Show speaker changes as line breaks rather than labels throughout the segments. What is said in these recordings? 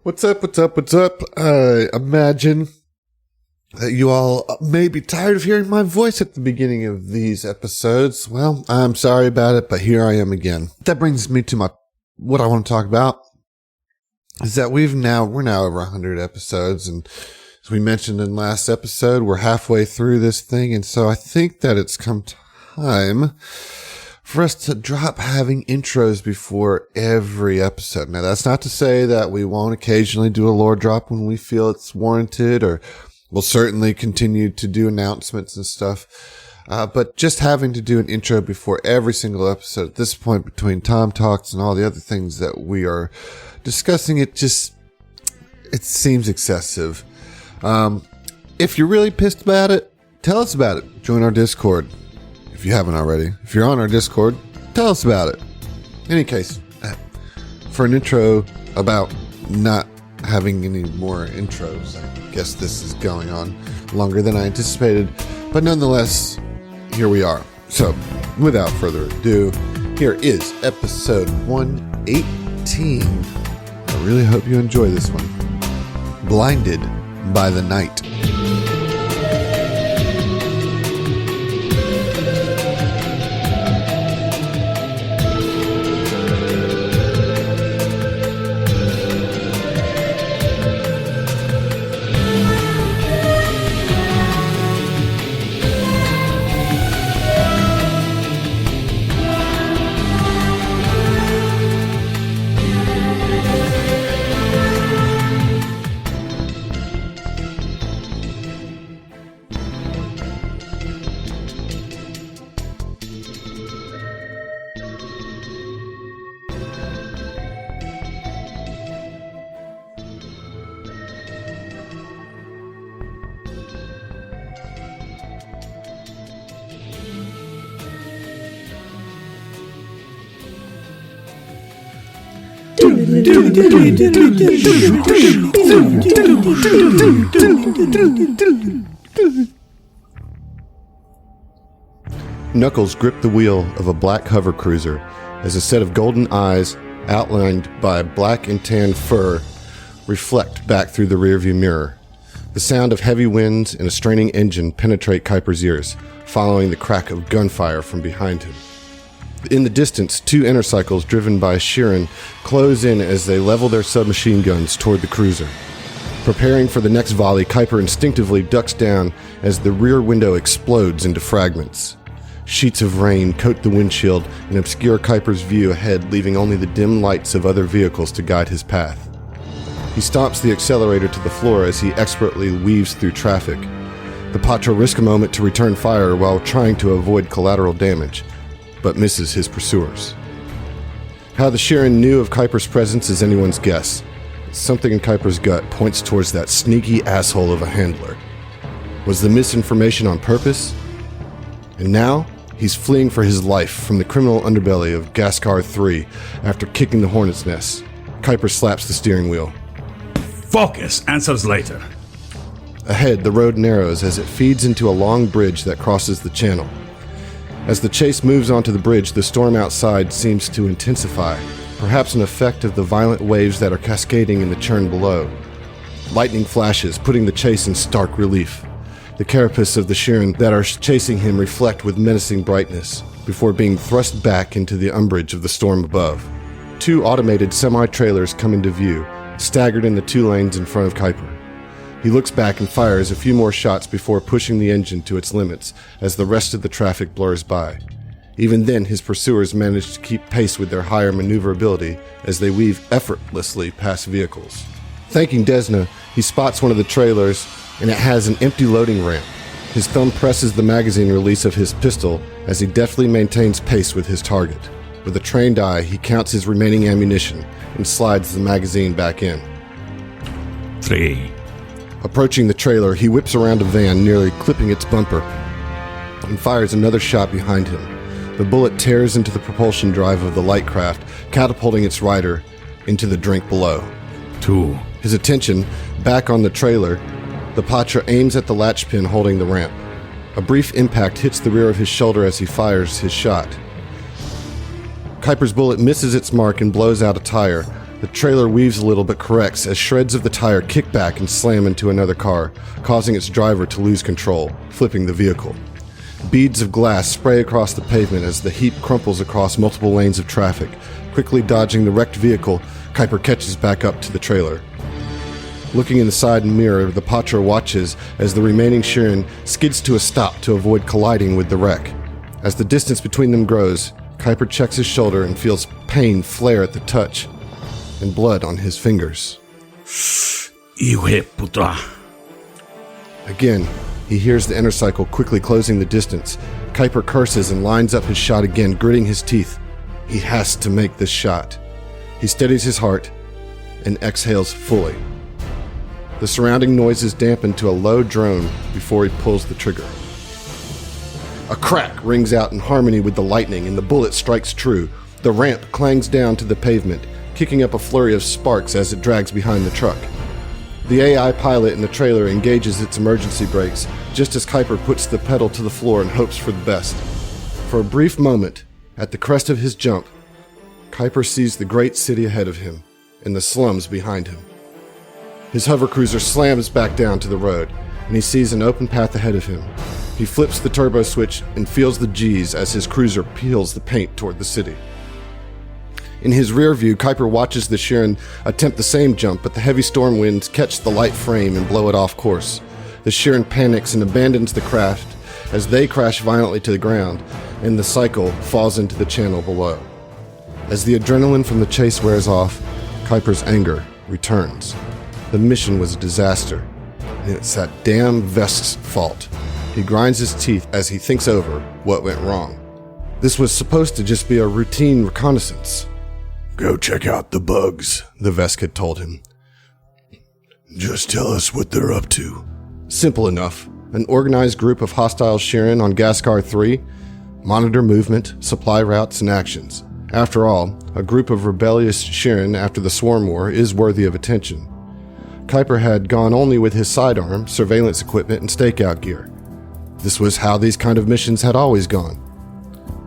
What's up? I imagine that you all may be tired of hearing my voice at the beginning of these episodes. Well, I'm sorry about it, but here I am again. That brings me to what I want to talk about is that we're now over 100 episodes, and as we mentioned in last episode, we're halfway through this thing, and so I think that it's come time for us to drop having intros before every episode. Now, that's not to say that we won't occasionally do a lore drop when we feel it's warranted, or we'll certainly continue to do announcements and stuff. But just having to do an intro before every single episode at this point, between Tom Talks and all the other things that we are discussing, it seems excessive. If you're really pissed about it, tell us about it. Join our Discord. If you haven't already. If you're on our Discord, tell us about it. In any case, for an intro about not having any more intros, I guess this is going on longer than I anticipated. But nonetheless, here we are. So, without further ado, here is episode 118. I really hope you enjoy this one. Blinded by the Night. Knuckles gripped the wheel of a black hover cruiser as a set of golden eyes, outlined by black and tan fur, reflect back through the rearview mirror. The sound of heavy winds and a straining engine penetrate Kuiper's ears, following the crack of gunfire from behind him. In the distance, two intercycles driven by Sheeran close in as they level their submachine guns toward the cruiser. Preparing for the next volley, Kuiper instinctively ducks down as the rear window explodes into fragments. Sheets of rain coat the windshield and obscure Kuiper's view ahead, leaving only the dim lights of other vehicles to guide his path. He stomps the accelerator to the floor as he expertly weaves through traffic. The Patra risks a moment to return fire while trying to avoid collateral damage, but misses his pursuers. How the Sheeran knew of Kuiper's presence is anyone's guess. Something in Kuiper's gut points towards that sneaky asshole of a handler. Was the misinformation on purpose? And now, he's fleeing for his life from the criminal underbelly of Gascar 3 after kicking the hornet's nest. Kuiper slaps the steering wheel.
Focus, answers later.
Ahead, the road narrows as it feeds into a long bridge that crosses the channel. As the chase moves onto the bridge, the storm outside seems to intensify, perhaps an effect of the violent waves that are cascading in the churn below. Lightning flashes, putting the chase in stark relief. The carapace of the Sheeran that are chasing him reflect with menacing brightness, before being thrust back into the umbrage of the storm above. Two automated semi-trailers come into view, staggered in the two lanes in front of Kuiper. He looks back and fires a few more shots before pushing the engine to its limits as the rest of the traffic blurs by. Even then, his pursuers manage to keep pace with their higher maneuverability as they weave effortlessly past vehicles. Thanking Desna, he spots one of the trailers, and it has an empty loading ramp. His thumb presses the magazine release of his pistol as he deftly maintains pace with his target. With a trained eye, he counts his remaining ammunition and slides the magazine back in.
3.
Approaching the trailer, he whips around a van, nearly clipping its bumper, and fires another shot behind him. The bullet tears into the propulsion drive of the light craft, catapulting its rider into the drink below.
2.
His attention back on the trailer, the Patra aims at the latch pin holding the ramp. A brief impact hits the rear of his shoulder as he fires his shot. Kuiper's bullet misses its mark and blows out a tire, The trailer weaves a little but corrects as shreds of the tire kick back and slam into another car, causing its driver to lose control, flipping the vehicle. Beads of glass spray across the pavement as the heap crumples across multiple lanes of traffic. Quickly dodging the wrecked vehicle, Kuiper catches back up to the trailer. Looking in the side mirror, the Patra watches as the remaining Sheeran skids to a stop to avoid colliding with the wreck. As the distance between them grows, Kuiper checks his shoulder and feels pain flare at the touch, and blood on his fingers.
You hit, putra.
Again, he hears the intercycle quickly closing the distance. Kuiper curses and lines up his shot again, gritting his teeth. He has to make this shot. He steadies his heart and exhales fully. The surrounding noises dampen to a low drone before he pulls the trigger. A crack rings out in harmony with the lightning and the bullet strikes true. The ramp clangs down to the pavement, kicking up a flurry of sparks as it drags behind the truck. The AI pilot in the trailer engages its emergency brakes just as Kuiper puts the pedal to the floor and hopes for the best. For a brief moment, at the crest of his jump, Kuiper sees the great city ahead of him and the slums behind him. His hover cruiser slams back down to the road, and he sees an open path ahead of him. He flips the turbo switch and feels the G's as his cruiser peels the paint toward the city. In his rear view, Kuiper watches the Sheeran attempt the same jump, but the heavy storm winds catch the light frame and blow it off course. The Sheeran panics and abandons the craft as they crash violently to the ground, and the cycle falls into the channel below. As the adrenaline from the chase wears off, Kuiper's anger returns. The mission was a disaster, and it's that damn Vesk's fault. He grinds his teeth as he thinks over what went wrong. This was supposed to just be a routine reconnaissance.
Go check out the bugs,
the Vesk had told him.
Just tell us what they're up to.
Simple enough. An organized group of hostile Sheeran on Gascar 3. Monitor movement, supply routes, and actions. After all, a group of rebellious Sheeran after the Swarm War is worthy of attention. Kuiper had gone only with his sidearm, surveillance equipment, and stakeout gear. This was how these kind of missions had always gone.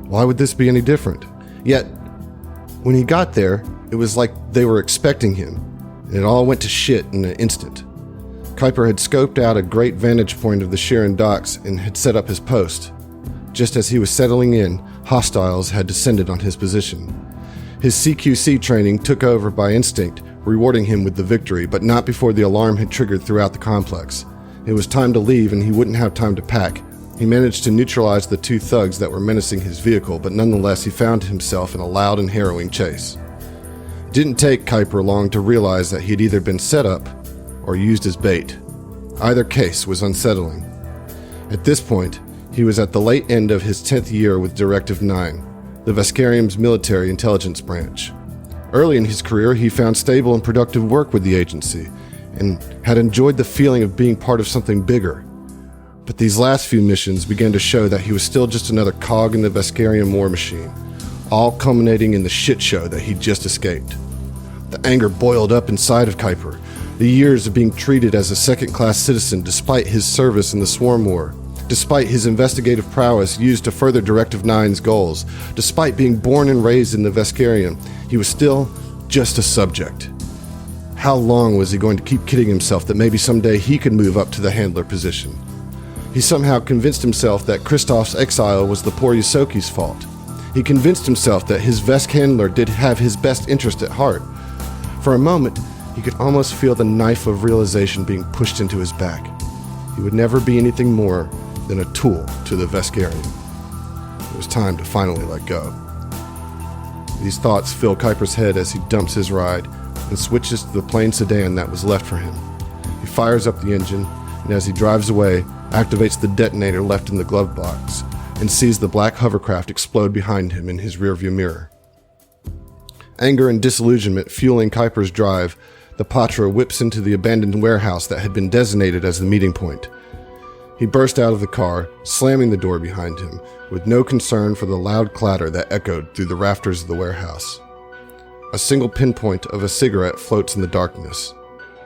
Why would this be any different? Yet, when he got there, it was like they were expecting him, and it all went to shit in an instant. Kuiper had scoped out a great vantage point of the Sheeran docks and had set up his post. Just as he was settling in, hostiles had descended on his position. His CQC training took over by instinct, rewarding him with the victory, but not before the alarm had triggered throughout the complex. It was time to leave, and he wouldn't have time to pack. He managed to neutralize the two thugs that were menacing his vehicle, but nonetheless he found himself in a loud and harrowing chase. It didn't take Kuiper long to realize that he'd either been set up or used as bait. Either case was unsettling. At this point, he was at the late end of his 10th year with Directive 9, the Veskarium's military intelligence branch. Early in his career, he found stable and productive work with the agency, and had enjoyed the feeling of being part of something bigger. But these last few missions began to show that he was still just another cog in the Veskarium war machine, all culminating in the shit show that he'd just escaped. The anger boiled up inside of Kuiper. The years of being treated as a second-class citizen despite his service in the Swarm War, despite his investigative prowess used to further Directive 9's goals, despite being born and raised in the Veskarium, he was still just a subject. How long was he going to keep kidding himself that maybe someday he could move up to the handler position? He somehow convinced himself that Kristoff's exile was the poor Yosoki's fault. He convinced himself that his Vesk handler did have his best interest at heart. For a moment, he could almost feel the knife of realization being pushed into his back. He would never be anything more than a tool to the Veskarium. It was time to finally let go. These thoughts fill Kuiper's head as he dumps his ride and switches to the plain sedan that was left for him. He fires up the engine, and as he drives away, activates the detonator left in the glove box and sees the black hovercraft explode behind him in his rearview mirror. Anger and disillusionment fueling Kuiper's drive, the Patra whips into the abandoned warehouse that had been designated as the meeting point. He burst out of the car, slamming the door behind him, with no concern for the loud clatter that echoed through the rafters of the warehouse. A single pinpoint of a cigarette floats in the darkness.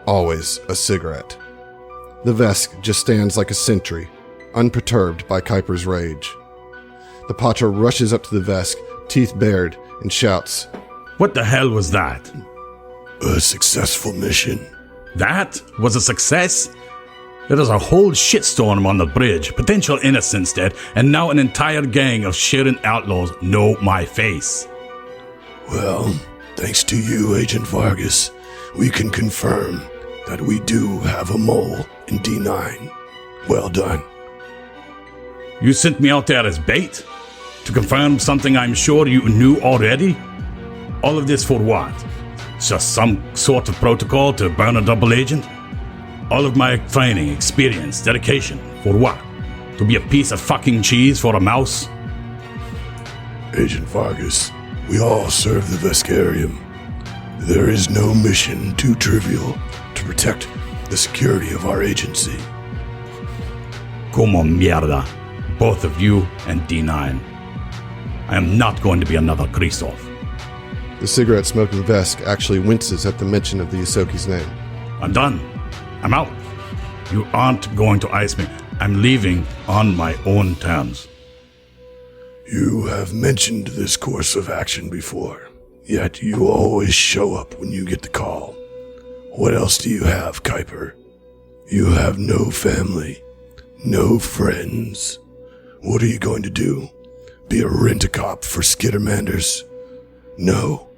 Always a cigarette. The Vesk just stands like a sentry, unperturbed by Kuiper's rage. The Patra rushes up to the Vesk, teeth bared, and shouts,
What the hell was that?
A successful mission.
That was a success? There is a whole shitstorm on the bridge, potential innocents dead, and now an entire gang of shooting outlaws know my face.
Well, thanks to you, Agent Vargas, we can confirm that we do have a mole in D9. Well done.
You sent me out there as bait? To confirm something I'm sure you knew already? All of this for what? Just some sort of protocol to burn a double agent? All of my training, experience, dedication, for what? To be a piece of fucking cheese for a mouse?
Agent Vargas, we all serve the Vescarium. There is no mission too trivial to protect the security of our agency.
Como mierda. Both of you and D9. I am not going to be another Kristov.
The cigarette-smoking Vesk actually winces at the mention of the Yosoki's name.
I'm done. I'm out. You aren't going to ice me. I'm leaving on my own terms.
You have mentioned this course of action before, yet you always show up when you get the call. What else do you have, Kuiper? You have no family, no friends. What are you going to do? Be a rent-a-cop for Skittermanders? No.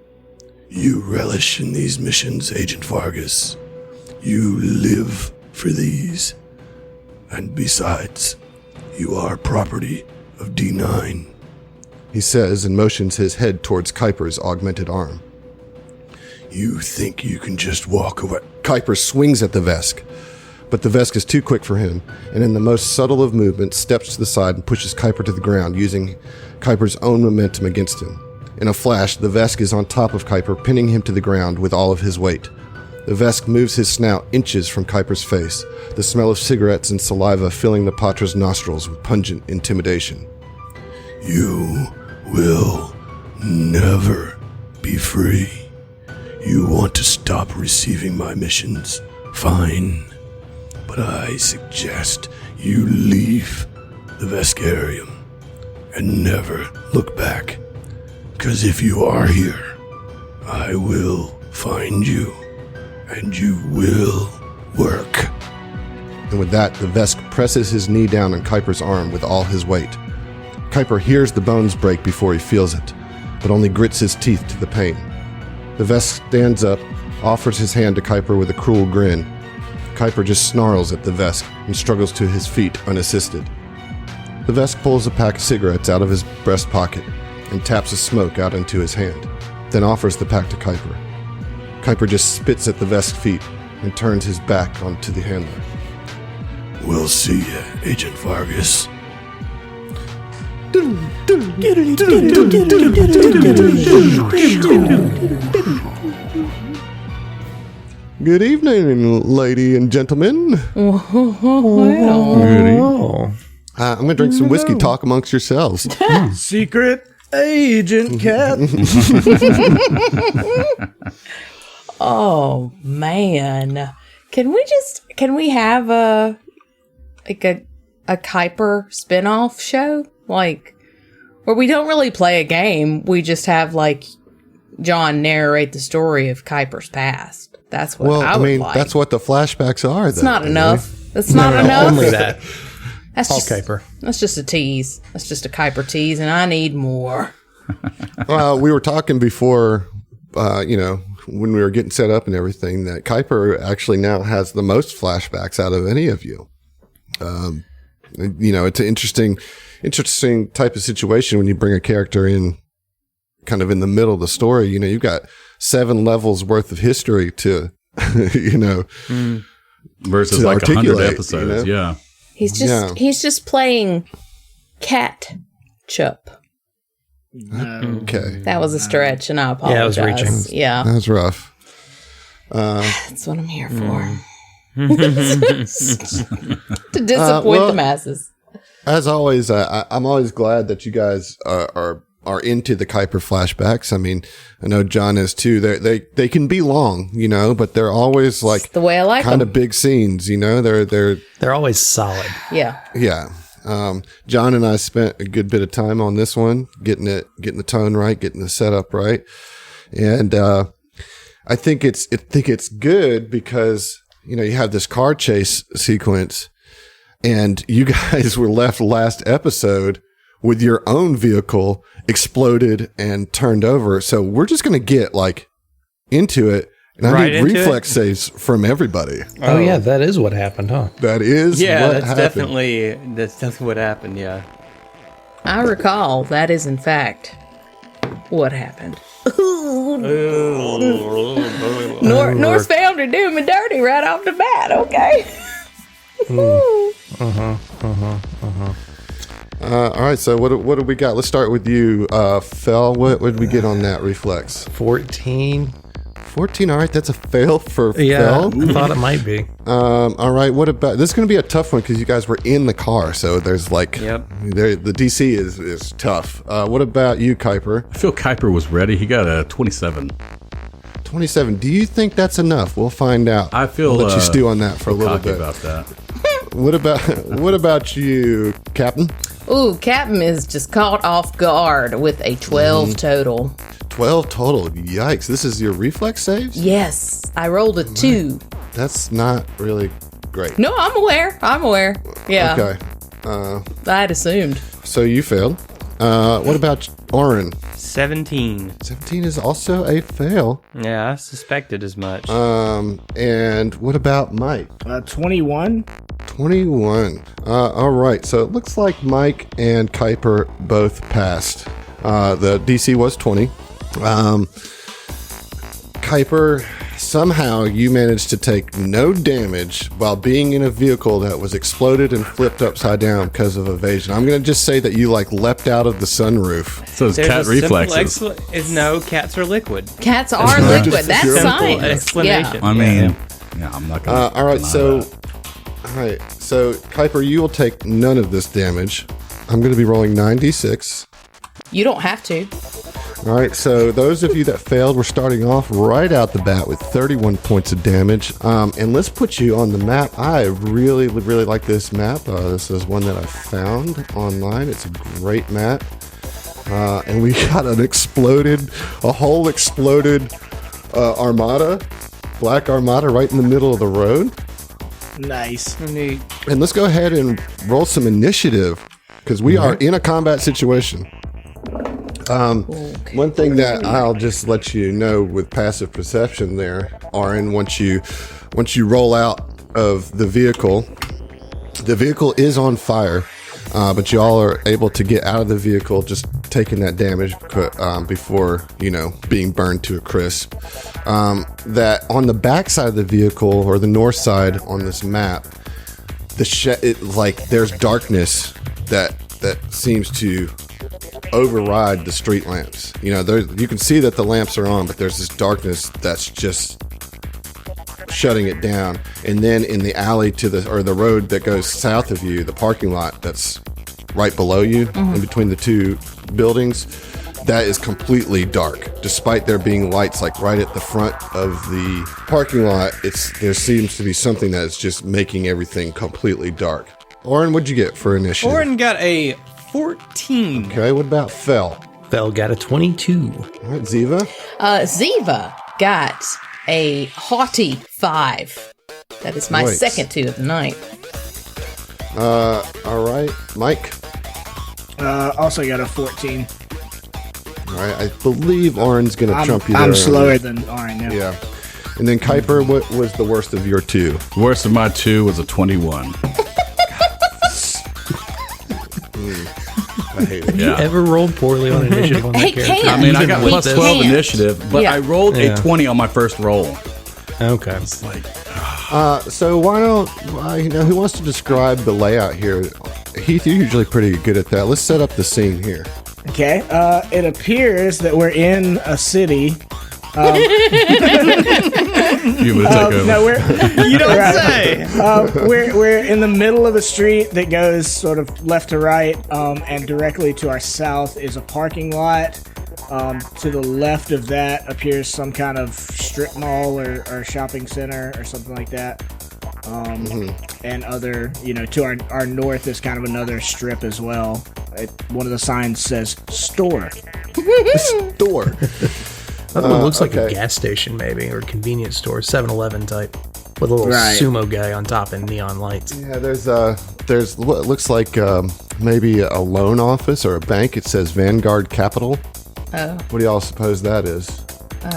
You relish in these missions, Agent Vargas. You live for these. And besides, you are property of D9.
He says and motions his head towards Kuiper's augmented arm.
You think you can just walk away?
Kuiper swings at the Vesk, but the Vesk is too quick for him, and in the most subtle of movements, steps to the side and pushes Kuiper to the ground, using Kuiper's own momentum against him. In a flash, the Vesk is on top of Kuiper, pinning him to the ground with all of his weight. The Vesk moves his snout inches from Kuiper's face, the smell of cigarettes and saliva filling the Patra's nostrils with pungent intimidation.
You will never be free. You want to stop receiving my missions? Fine. But I suggest you leave the Vescarium and never look back. Because if you are here, I will find you, and you will work.
And with that, the Vesk presses his knee down on Kuiper's arm with all his weight. Kuiper hears the bones break before he feels it, but only grits his teeth to the pain. The Vesk stands up, offers his hand to Kuiper with a cruel grin. Kuiper just snarls at the Vesk and struggles to his feet unassisted. The Vesk pulls a pack of cigarettes out of his breast pocket and taps a smoke out into his hand, then offers the pack to Kuiper. Kuiper just spits at the Vesk's feet and turns his back onto the handler.
We'll see ya, Agent Vargas.
Good evening, lady and gentlemen. I'm going to drink some whiskey, talk amongst yourselves.
Secret Agent Cat.
Oh man, can we have a Kuiper spinoff show, like where we don't really play a game, we just have like John narrate the story of Kuiper's past. That's what I would like.
That's what the flashbacks are.
It's not enough. That's not enough.
Only that.
That's
All
just,
Kuiper.
That's just a tease. That's just a Kuiper tease, and I need more.
Well, we were talking before, when we were getting set up and everything, that Kuiper actually now has the most flashbacks out of any of you. It's an interesting type of situation when you bring a character in kind of in the middle of the story. You've got 7 levels worth of history to,
versus
to
like 100
articulate,
episodes. Yeah.
He's just playing catch-up.
Okay.
That was a stretch, and I apologize.
Yeah, it was reaching.
Yeah.
That was rough.
That's what I'm here for. To disappoint the masses.
As always, I'm always glad that you guys are into the Kuiper flashbacks. I mean, I know John is too. They can be long, but they're always like
It's the way I like
kind
them.
of big scenes. They're
always solid.
Yeah.
Yeah. John and I spent a good bit of time on this one, getting the tone right, getting the setup right. And, I think it's good because, you have this car chase sequence and you guys were left last episode with your own vehicle exploded and turned over. So we're just going to get into it. And I need reflex saves from everybody.
Oh, yeah, that is what happened, huh?
That is what happened.
That's definitely what happened, yeah.
I recall that is, in fact, what happened. North found her doing me dirty right off the bat, okay?
All right, so what do we got? Let's start with you, Fel. What did we get on that reflex?
14.
14, all right, that's a fail for
Yeah,
Fel.
I thought it might be.
All right, what about, this is going to be a tough one because you guys were in the car, so there's the DC is tough. What about you, Kuiper?
I feel Kuiper was ready. He got a 27.
27, do you think that's enough? We'll find out.
I feel
I'll let you stew on that for a little
cocky
bit.
about that.
What about you, Captain?
Ooh, Captain is just caught off guard with a 12 total.
12 total. Yikes. This is your reflex saves?
Yes, I rolled a 2.
That's not really great.
No, I'm aware. Yeah.
Okay.
I had assumed.
So you failed. What about Oren?
17.
17 is also a fail.
Yeah, I suspected as much.
And what about Mike?
21.
21. All right. So it looks like Mike and Kuiper both passed. The DC was 20. Kuiper, somehow you managed to take no damage while being in a vehicle that was exploded and flipped upside down because of evasion. I'm going to just say that you leapt out of the sunroof.
So it's
There's
cat
a simple
reflexes.
no, cats are liquid.
Cats are liquid. That's
Simple
science.
explanation.
Yeah.
I mean, yeah, I'm not going to.
All right. So Kuiper, you will take none of this damage. I'm going to be rolling 9d6.
You don't have to.
All right, so those of you that failed, we're starting off right out the bat with 31 points of damage. And let's put you on the map. I really like this map. This is one that I found online. It's a great map. And we got a whole exploded armada, black armada right in the middle of the road.
Nice.
Neat.
And let's go ahead and roll some initiative because we are in a combat situation. One thing that I'll just let you know with passive perception there, Aaron, once you roll out of the vehicle is on fire, but y'all are able to get out of the vehicle just taking that damage before, being burned to a crisp. That on the back side of the vehicle or the north side on this map, there's darkness that seems to override the street lamps. You can see that the lamps are on, but there's this darkness that's just shutting it down. And then in the alley the road that goes south of you, the parking lot that's right below you, in between the two buildings, that is completely dark. Despite there being lights right at the front of the parking lot, there seems to be something that is just making everything completely dark. Oren, what'd you get for initiative?
Oren got a 14.
Okay, what about Fel?
Fel got a 22.
All right, Ziva?
Ziva got a haughty 5. That is my
Right.
second 2 of the night.
All right, Mike?
Also got a 14.
All right, I believe Oren's going to trump you there.
I'm slower than Oren now.
Yeah. And then Kuiper, what was the worst of your 2?
Worst of my 2 was a 21.
I hate it.
You ever rolled poorly on initiative on that
Hey,
character?
Cam.
I mean, I
Even
got
with
plus
this-
12
Can't.
initiative, but
Yeah.
I rolled
Yeah.
a 20 on my first roll.
Okay.
It's like,
So who wants to describe the layout here? Heath, you're usually pretty good at that. Let's set up the scene here.
Okay. It appears that we're in a city.
you would take over.
No, we're
You don't say.
we're in the middle of a street that goes sort of left to right, and directly to our south is a parking lot. To the left of that appears some kind of strip mall or shopping center or something like that. And other, to our north is kind of another strip as well. One of the signs says store.
Store.
Other one looks like a
okay.
gas station, maybe, or a convenience store, 7-Eleven type, with a little
Right.
sumo guy on top and neon lights.
Yeah, there's what looks like maybe a loan office or a bank. It says Vanguard Capital.
Oh.
What do y'all suppose that is?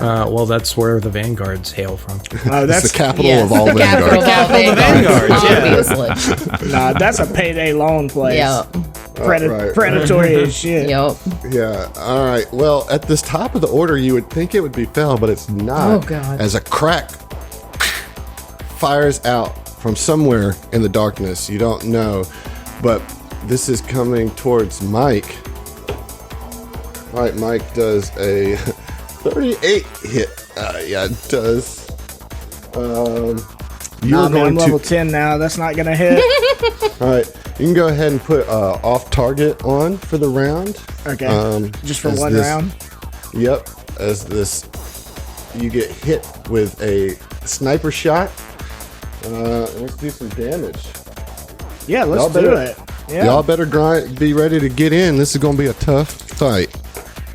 Well, that's where the Vanguards hail from.
Oh,
It's
that's
the capital
Yes,
of all
the capital
Vanguard.
of all Vanguards,
Vanguards,
obviously.
nah, that's a payday loan place.
Yep.
Right.
Predatory as shit.
Yep.
Yeah. All right. Well, at this top of the order, you would think it would be Fel, but it's not.
Oh, God.
As a crack fires out from somewhere in the darkness, you don't know, but this is coming towards Mike. All right, Mike does a 38 hit. Yeah, it does.
Nah, man, I'm level 10 now. That's not gonna hit.
All right, you can go ahead and put off target on for the round.
Okay. Just for
as
one
this-
round.
Yep, as this, you get hit with a sniper shot. Let's do some damage.
Yeah, let's
Y'all
do
better-
it. Yeah.
Y'all better be ready to get in. This is going to be a tough fight.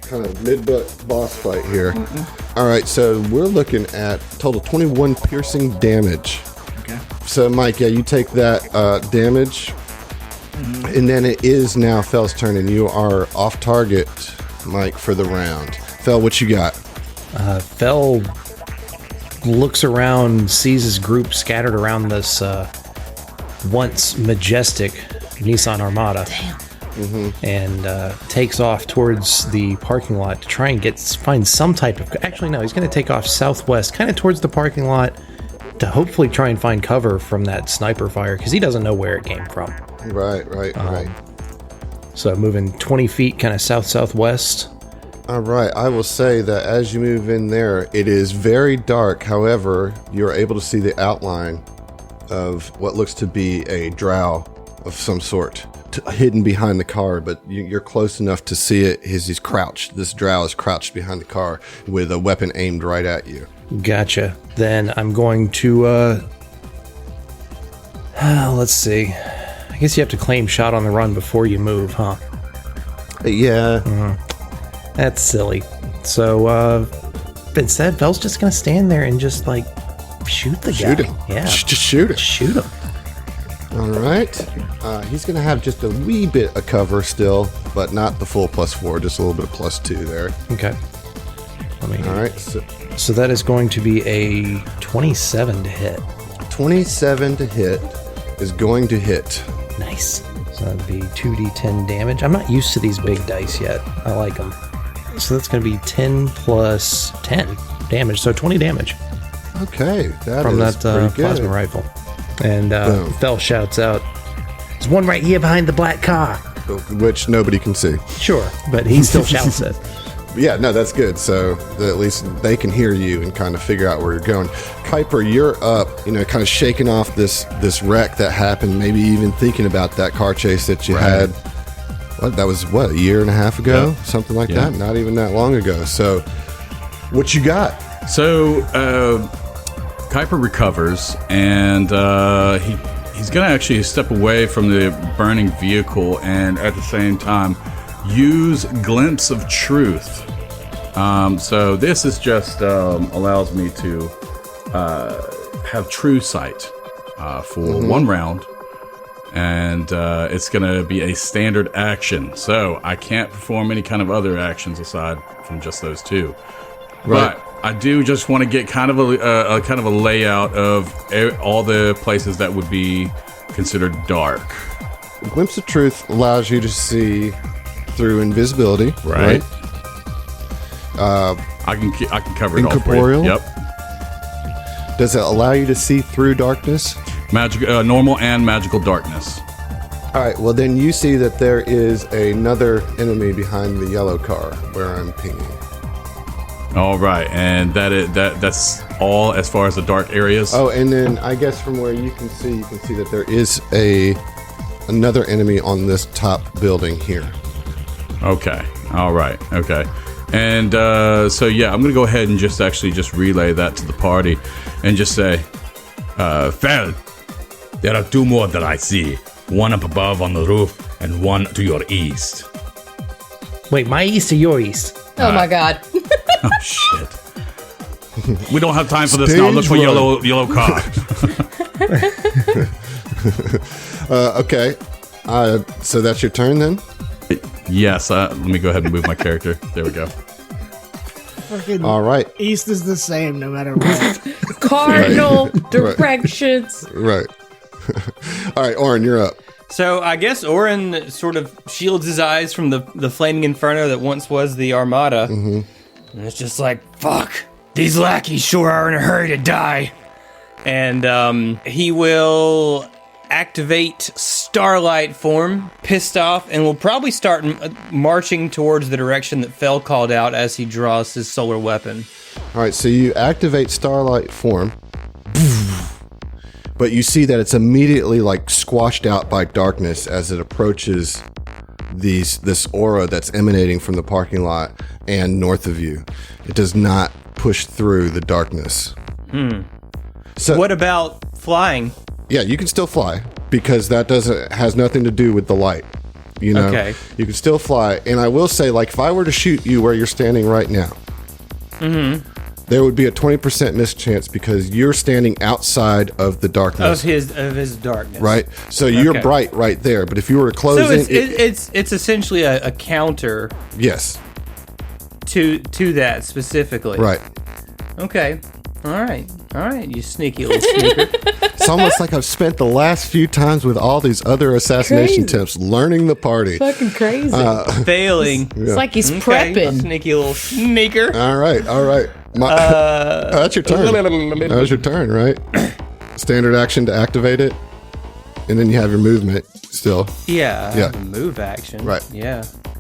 Kind of mid-boss fight here. All right, so we're looking at total 21 piercing damage.
Okay.
So, Mike, yeah, you take that damage, and then it is now Fel's turn, and you are off target, Mike, for the round. Fel, what you got?
Fel looks around, sees his group scattered around this once majestic Nissan Armada. And takes off towards the parking lot to try and find some type of... Actually, no, he's going to take off southwest, kind of towards the parking lot, to hopefully try and find cover from that sniper fire, because he doesn't know where it came from.
Right.
So moving 20 feet kind of south-southwest.
All right, I will say that as you move in there, it is very dark. However, you're able to see the outline of what looks to be a drow of some sort hidden behind the car, but you're close enough to see it. He's crouched. This drow is crouched behind the car with a weapon aimed right at you.
Gotcha. Then I'm going to, let's see. I guess you have to claim shot on the run before you move, huh?
Yeah.
That's silly. So, instead, Fel's just gonna stand there and just, like, shoot the guy.
Shoot him.
Yeah.
Just shoot him.
Shoot him.
All right. He's going to have just a wee bit of cover still, but not the full +4, just a little bit of +2 there.
Okay.
All right.
So that is going to be a 27 to hit.
27 to hit is going to hit.
Nice. So that'd be 2d10 damage. I'm not used to these big dice yet. I like them. So that's going to be 10 plus 10 damage. So 20 damage
Okay. That
from
is
that
pretty good.
plasma rifle. And
Boom.
Fel shouts out, "There's one right here behind the black car."
Which nobody can see.
Sure, but he still shouts it.
Yeah, no, that's good. So that at least they can hear you and kind of figure out where you're going. Kuiper, you're up, kind of shaking off this wreck that happened, maybe even thinking about that car chase that you had. That was, a year and a half ago?
Yeah.
Something like
Yeah.
that? Not even that long ago. So what you got?
So, Kuiper recovers, and he's going to actually step away from the burning vehicle and at the same time use Glimpse of Truth. So this is just allows me to have True Sight for one round, and it's going to be a standard action. So I can't perform any kind of other actions aside from just those two.
Right.
But I do just want to get kind of a layout of all the places that would be considered dark.
Glimpse of Truth allows you to see through invisibility.
Right. I can cover it all for you.
Incorporeal?
Yep.
Does it allow you to see through darkness?
Normal and magical darkness.
All right, well, then you see that there is another enemy behind the yellow car where I'm pinging.
All right, and that's all as far as the dark areas.
Oh, and then I guess from where you can see that there is another enemy on this top building here.
Okay. All right. Okay. And so yeah, I'm gonna go ahead and just relay that to the party, and just say, Fel, there are two more that I see. One up above on the roof, and one to your east.
Wait, my east or your east?
Oh my god.
Oh, shit. We don't have time for this now. Look for
Stage
yellow car.
Okay. So that's your turn then?
Yes, let me go ahead and move my character. There we go.
Fucking
All right.
East is the same no matter what.
Cardinal directions.
Right. All right, Oren, you're up.
So I guess Orin sort of shields his eyes from the flaming inferno that once was the Armada. Mm-hmm. And it's just like, fuck, these lackeys sure are in a hurry to die. And he will activate Starlight form, pissed off, and will probably start marching towards the direction that Fell called out as he draws his solar weapon.
All right, so you activate Starlight form, but you see that it's immediately like squashed out by darkness as it approaches this aura that's emanating from the parking lot and north of you. It does not push through the darkness. So
What about flying?
yeah, you can still fly because that has nothing to do with the light. You know,
Okay.
You can still fly, and I will say, like, if I were to shoot you where you're standing right now, there would be a 20% mischance because you're standing outside of the darkness.
Of his darkness.
Right, so you're
Okay.
bright right there. But if you were to close
So
in,
it's essentially a counter
yes,
to that specifically.
right.
Okay. All right, you sneaky little sneaker.
It's almost like I've spent the last few times with all these other assassination
Crazy.
tips, learning the party.
Fucking crazy.
Failing.
It's like he's
Okay,
prepping.
sneaky little sneaker.
All right. That's your turn. That was your turn, right? Standard action to activate it, and then you have your movement still.
Yeah,
Yeah.
move action.
Right.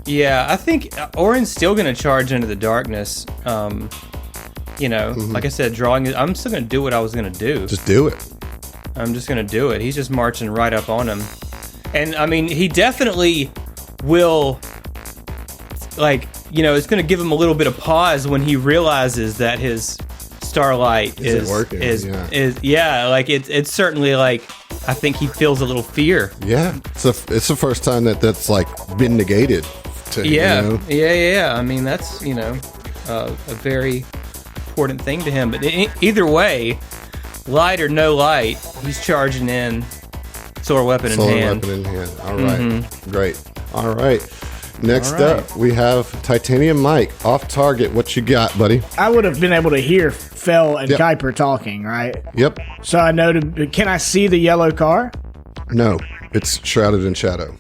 Yeah, I think Orin's still going to charge into the darkness. Like I said, drawing. I'm still going to do what I was going to do.
Just do it.
I'm just going to do it. He's just marching right up on him. And, I mean, he definitely will, it's going to give him a little bit of pause when he realizes that his Starlight
Isn't working,
it's certainly like, I think he feels a little fear.
Yeah, it's the first time that's like been negated.
Yeah. I mean, that's, a very important thing to him. But either way, light or no light, he's charging in, solar weapon in hand.
All right, great. All right. Next up, we have Titanium Mike. Off target. What you got, buddy?
I would have been able to hear Fell and
Yep.
Kuiper talking, right?
Yep.
So I know can I see the yellow car?
No, it's shrouded in shadow.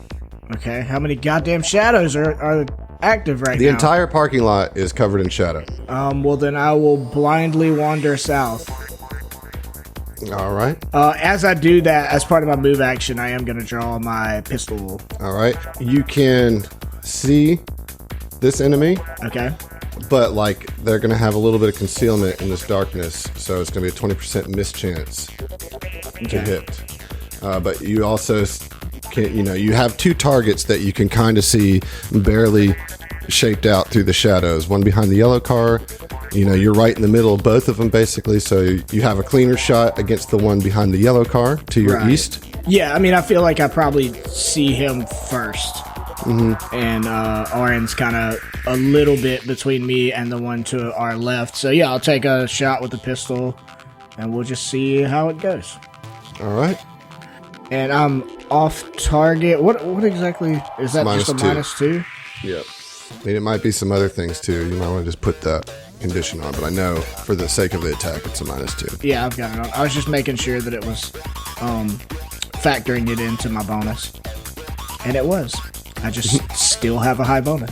Okay, how many goddamn shadows are active right
The
now?
entire parking lot is covered in shadow.
Well, then I will blindly wander south.
All right.
As I do that, as part of my move action, I am going to draw my pistol.
All right. You can see this enemy,
Okay.
but like they're going to have a little bit of concealment in this darkness, so it's going to be a 20% mischance to hit. But you also can, you have two targets that you can kind of see barely shaped out through the shadows. One behind the yellow car. You're right in the middle of both of them, basically. So you have a cleaner shot against the one behind the yellow car to your
Right.
east.
Yeah, I mean, I feel like I probably see him first. And Oren's kind of a little bit between me and the one to our left. So yeah, I'll take a shot with the pistol, and we'll just see how it goes.
All right.
And I'm off target. What exactly is that?
Minus
just a
two.
-2?
Yep. I mean, it might be some other things too. You might want to just put that condition on, but I know for the sake of the attack, it's a -2.
Yeah, I've got it on. I was just making sure that it was factoring it into my bonus, and it was. I just still have a high bonus.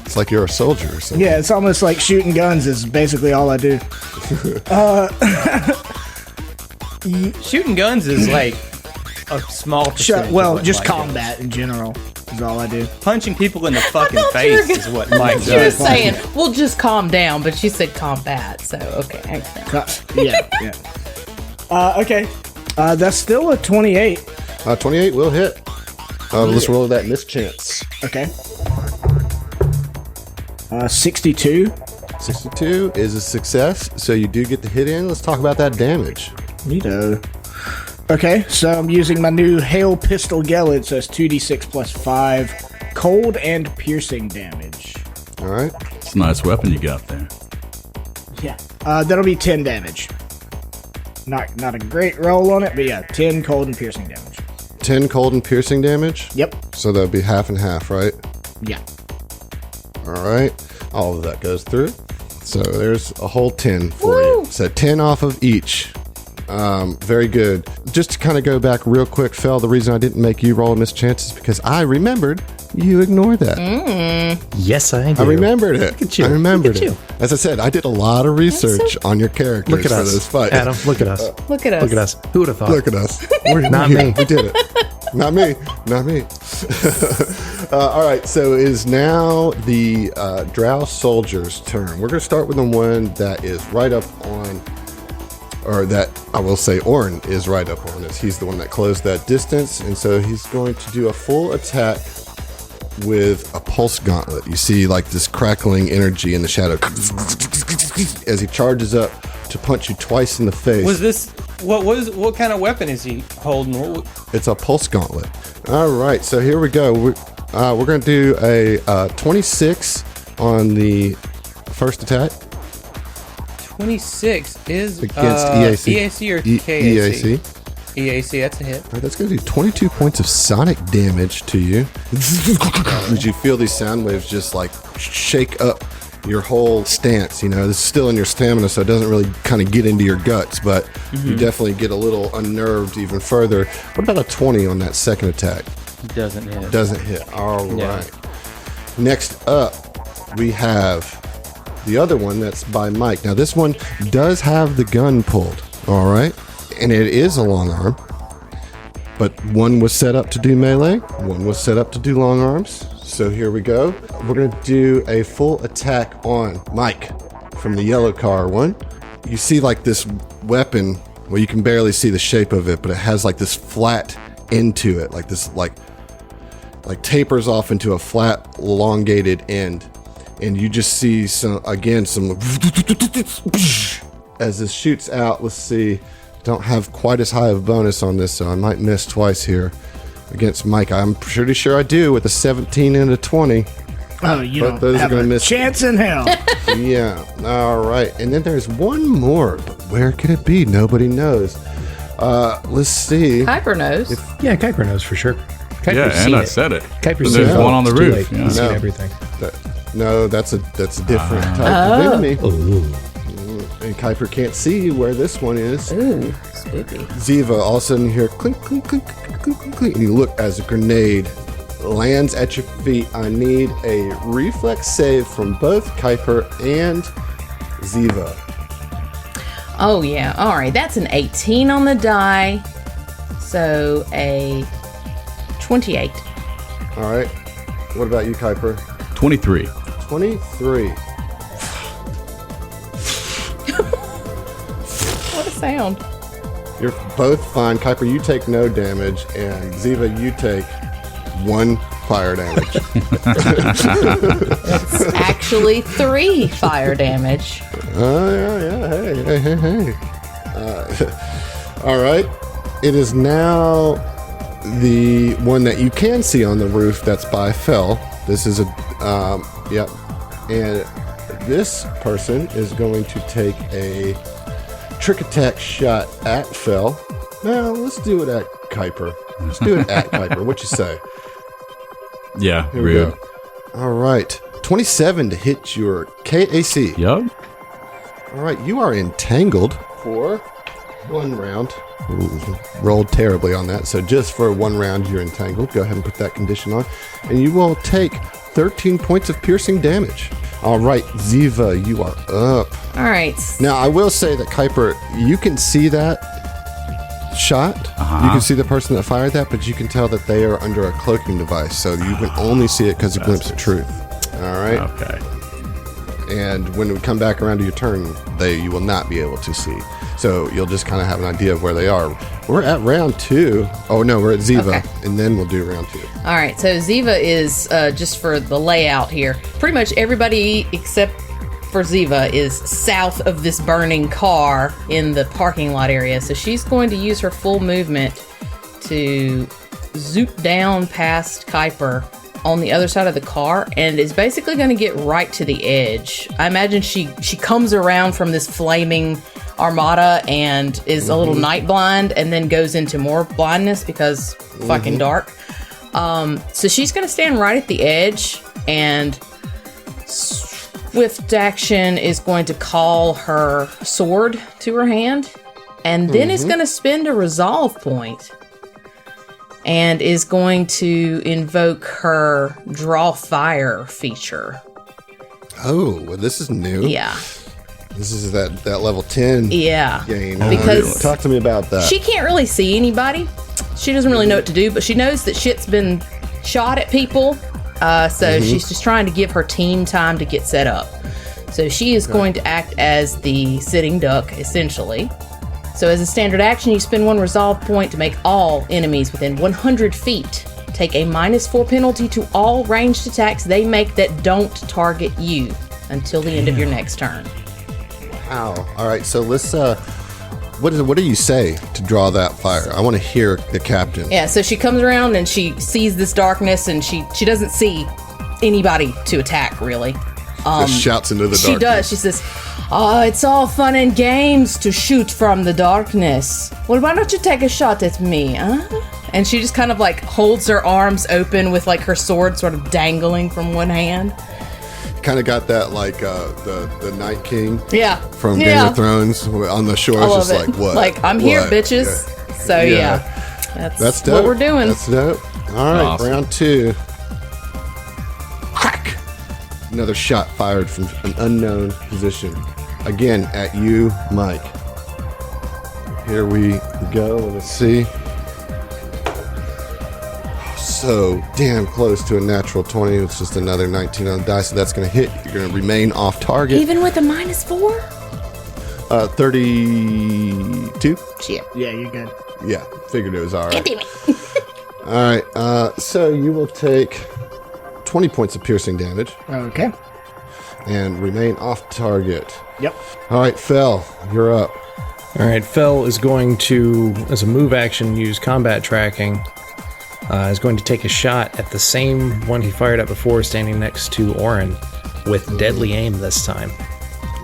It's like you're a soldier or something.
Yeah, it's almost like shooting guns is basically all I do.
Shooting guns is like a small percentage. of
Well,
what
just
Mike does.
combat in general is all I do.
Punching people in the fucking
thought you were
face is what Mike
She was
does.
saying, "Well, just calm down," but she said combat. So okay.
Yeah. Okay. That's still a 28.
28 will hit. Let's roll that mischance.
Okay. 62.
62 is a success, so you do get the hit in. Let's talk about that damage.
Neato. Okay, so I'm using my new Hail Pistol Gelid, so it's 2d6 plus 5 cold and piercing damage.
All right.
It's a nice weapon you got there.
Yeah. That'll be 10 damage. Not a great roll on it, but yeah, 10 cold and piercing damage.
10 cold and piercing damage?
Yep.
So that'd be half and half, right?
Yeah.
All right. All of that goes through. So there's a whole 10 for you. So 10 off of each. Very good. Just to kind of go back real quick, Fel, the reason I didn't make you roll a mischance is because I remembered you ignored that.
Yes, I do.
I remembered it.
Look at you.
I remembered
Look at
it.
you.
As I said, I did a lot of research on your characters
Look at
for
us.
this fight.
Adam, look at us.
Look at us.
Look at us. Who would have thought?
Look at us. We're
Not
here.
me.
We did it. Not me. Not me. All right. So it is now the Drow soldier's turn. We're going to start with the one that is right up on, or that I will say Orin is right up on us. He's the one that closed that distance. And so he's going to do a full attack with a pulse gauntlet. You see like this crackling energy in the shadow as he charges up to punch you twice in the face.
What kind of weapon is he holding?
It's a pulse gauntlet. All right, so here we go. We're going to do a 26 on the first attack
26 is
against EAC.
EAC or
EAC.
KAC? EAC, that's a hit.
All right, that's going to do 22 points of sonic damage to you. As you feel these sound waves just like shake up your whole stance. You know, this is still in your stamina, so it doesn't really kind of get into your guts, but you definitely get a little unnerved even further. What about a 20 on that second attack?
Doesn't hit.
Doesn't hit. All
Yeah.
right. Next up, we have the other one that's by Mike. Now, this one does have the gun pulled, all right? And it is a long arm, but one was set up to do melee, one was set up to do long arms. So here we go. We're going to do a full attack on Mike from the yellow car one. You see like this weapon, well, you can barely see the shape of it, but it has like this flat end to it, like this like tapers off into a flat, elongated end. And you just see some as this shoots out. Let's see. Don't have quite as high of a bonus on this, so I might miss twice here against Mike. I'm pretty sure I do with a 17 and a 20.
Oh, you
But
don't
those are
have
gonna
a
miss.
chance in hell.
Yeah. All right. And then there's one more, but where could it be? Nobody knows. Let's see.
Kuiper knows.
Yeah, Kuiper knows for sure. Kuiper's
Yeah, and
seen
I
it.
said it.
Kuiper's
There's
seen it.
one on the
It's too
roof.
late.
Yeah.
He's seen
No.
everything.
No, that's a different type of enemy. And Kuiper can't see where this one is.
Ooh, spooky.
Ziva, all of a sudden you hear clink, clink, clink, clink, clink, clink, clink, and you look as a grenade lands at your feet. I need a reflex save from both Kuiper and Ziva.
Oh, yeah. All right. That's an 18 on the die. So a 28.
All right. What about you, Kuiper?
23.
23.
What a sound.
You're both fine. Kuiper, you take no damage, and Ziva, you take 1 fire damage.
It's actually 3 fire damage.
Oh, yeah. Hey. All right. It is now the one that you can see on the roof that's by Fel. This is yep. And this person is going to take a trick attack shot at Fel. Now, let's do it at Kuiper. Let's do it at Kuiper. What you say?
Yeah,
Here we
rude.
go. All right. 27 to hit your KAC.
Yup.
All right, you are entangled for 1 round. Ooh, rolled terribly on that, so just for 1 round you're entangled. Go ahead and put that condition on, and you will take 13 points of piercing damage. All right, Ziva, you are up.
All right.
Now, I will say that Kuiper, you can see that shot. You can see the person that fired that, but you can tell that they are under a cloaking device, so you can only see it because of Glimpse of Truth. All right?
Okay.
And when we come back around to your turn, you will not be able to see. So you'll just kind of have an idea of where they are. We're at round 2. Oh, no, we're at Ziva,
Okay.
and then we'll do round 2.
All right. So Ziva is, just for the layout here, pretty much everybody except for Ziva is south of this burning car in the parking lot area. So she's going to use her full movement to zoot down past Kuiper on the other side of the car and is basically going to get right to the edge. I imagine she comes around from this flaming armada and is a little night blind and then goes into more blindness because fucking dark. So she's going to stand right at the edge and swift action is going to call her sword to her hand and then is going to spend a resolve point and is going to invoke her draw fire feature.
Oh, well, this is new.
Yeah.
This is that level 10
Yeah.
gain.
Because
Talk to me about that.
she can't really see anybody. She doesn't really know what to do, but she knows that shit's been shot at people. So she's just trying to give her team time to get set up. So she is going to act as the sitting duck, essentially. So as a standard action, you spend 1 resolve point to make all enemies within 100 feet take a -4 penalty to all ranged attacks they make that don't target you until the end of your next turn.
Wow. All right, so let's, what do you say to draw that fire? I want to hear the captain.
Yeah, so she comes around and she sees this darkness and she doesn't see anybody to attack, really.
Just shouts into the darkness.
She does. She says, "Oh, it's all fun and games to shoot from the darkness. Well, why don't you take a shot at me, huh?" And she just kind of like holds her arms open with like her sword sort of dangling from one hand.
Kind of got that like the Night King
Yeah.
from Game of Thrones on the shore.
I
It's
love
just
it.
like, what?
Like, I'm here,
What?
bitches.
Yeah.
So, yeah.
That's dope.
what we're doing.
That's dope. All right,
Awesome.
round 2. Crack! Another shot fired from an unknown position. Again, at you, Mike. Here we go. Let's see. So damn close to a natural 20. It's just another 19 on the die, so that's going to hit. You're going to remain off target.
Even with a -4?
32?
Shit.
Yeah, you're good.
Yeah, figured it was all right.
Damn it.
All right, so you will take 20 points of piercing damage
Okay.
and remain off target.
Yep.
All right, Fel, you're up.
All right, Fel is going to, as a move action, use combat tracking. Is going to take a shot at the same one he fired at before, standing next to Orin, with deadly aim this time.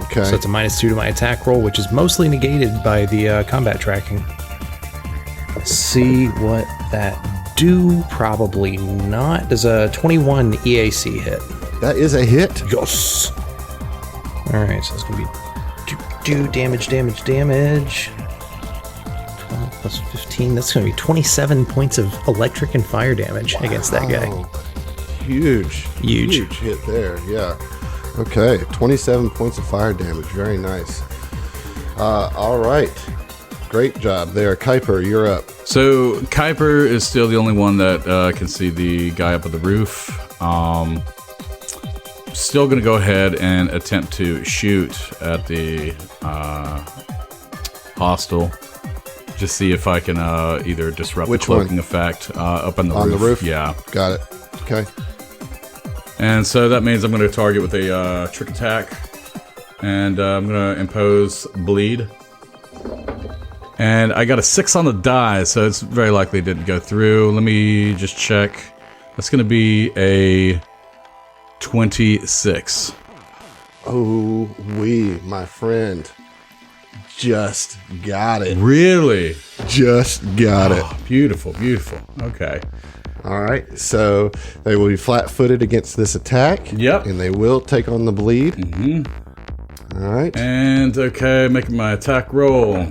Okay.
So it's a -2 to my attack roll, which is mostly negated by the combat tracking. Let's see what that do. Probably not. Does a 21 EAC hit?
That is a hit.
Yes. All right, so it's gonna be do damage. 12 plus 15. That's gonna be 27 points of electric and fire damage against that guy.
Oh, huge hit there. Yeah. Okay, 27 points of fire damage. Very nice. All right. Great job there. Kuiper, you're up.
So Kuiper is still the only one that can see the guy up on the roof. Still going to go ahead and attempt to shoot at the hostile. Just see if I can either disrupt
Which
the cloaking
one?
effect up on the
On
roof.
the roof?
Yeah.
Got it. Okay.
And so that means I'm going to target with a trick attack. And I'm going to impose bleed. And I got a 6 on the die, so it's very likely it didn't go through. Let me just check. That's going to be a 26.
Oh, my friend. Just got it.
Really?
Just got it.
Oh, beautiful, beautiful. Okay.
All right. So they will be flat-footed against this attack.
Yep.
And they will take on the bleed. Mm-hmm. All right.
And, okay, making my attack roll.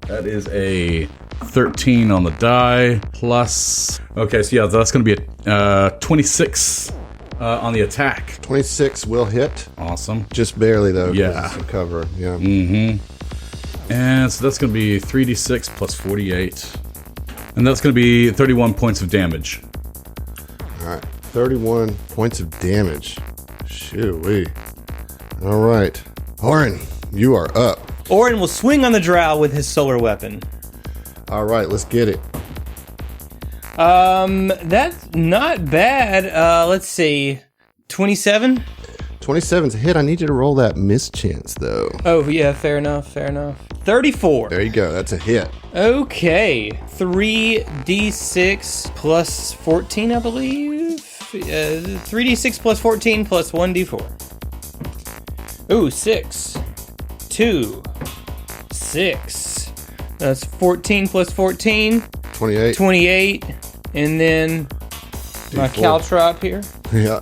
That is a 13 on the die, plus... Okay, so yeah, that's going to be a 26 on the attack.
26 will hit.
Awesome.
Just barely, though. 'cause
Yeah.
it's a cover. Yeah.
And so that's going to be 3d6 plus 48. And that's going to be 31 points of damage.
All right. 31 points of damage. Shoo-wee. All right. Orin, you are up.
Orin will swing on the drow with his solar weapon.
All right, let's get it.
That's not bad. Let's see. 27?
27's a hit. I need you to roll that mischance, though.
Oh, yeah, fair enough. 34.
There you go. That's a hit.
Okay. 3d6 plus 14, I believe. 3d6 plus 14 plus 1d4. Ooh, 6. 2. 6. That's 14 plus 14.
28.
28. And then my caltrop here.
Yeah.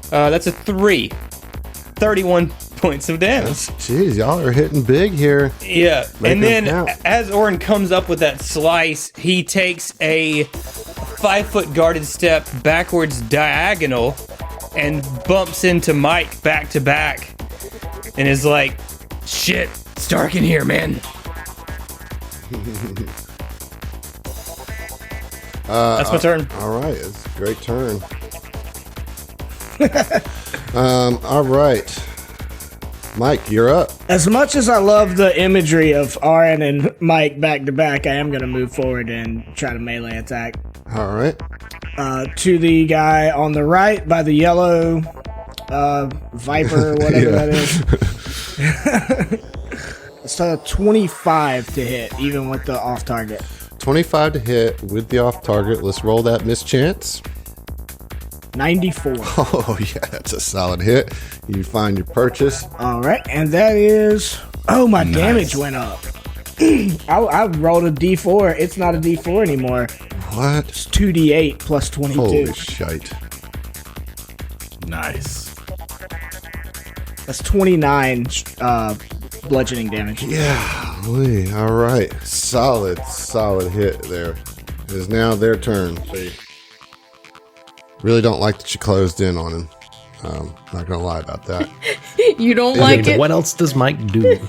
That's a 3. 31 points of damage.
Jeez, y'all are hitting big here.
Yeah.
Make
And
them
then
count.
as Orin comes up with that slice, he takes a 5-foot guarded step backwards diagonal and bumps into Mike back to back and is like, shit, it's dark in here, man. That's my turn.
All right, it's a great turn. All right. Mike, you're up.
As much as I love the imagery of Aaron and Mike back to back, I am going to move forward and try to melee attack.
All right.
To the guy on the right by the yellow Viper or whatever that is. It's a 25 to hit, even with the off target.
25 to hit with the off target. Let's roll that mischance.
94.
Oh, yeah, that's a solid hit. You find your purchase.
All right, and that is... Oh, my damage went up. I rolled a D4. It's not a D4 anymore.
What?
It's 2D8 plus 22.
Holy shite.
Nice.
That's 29 bludgeoning damage.
Yeah. All right. Solid hit there. It is now their turn. They really don't like that you closed in on him. Not gonna lie about that.
You don't like it?
What else does Mike do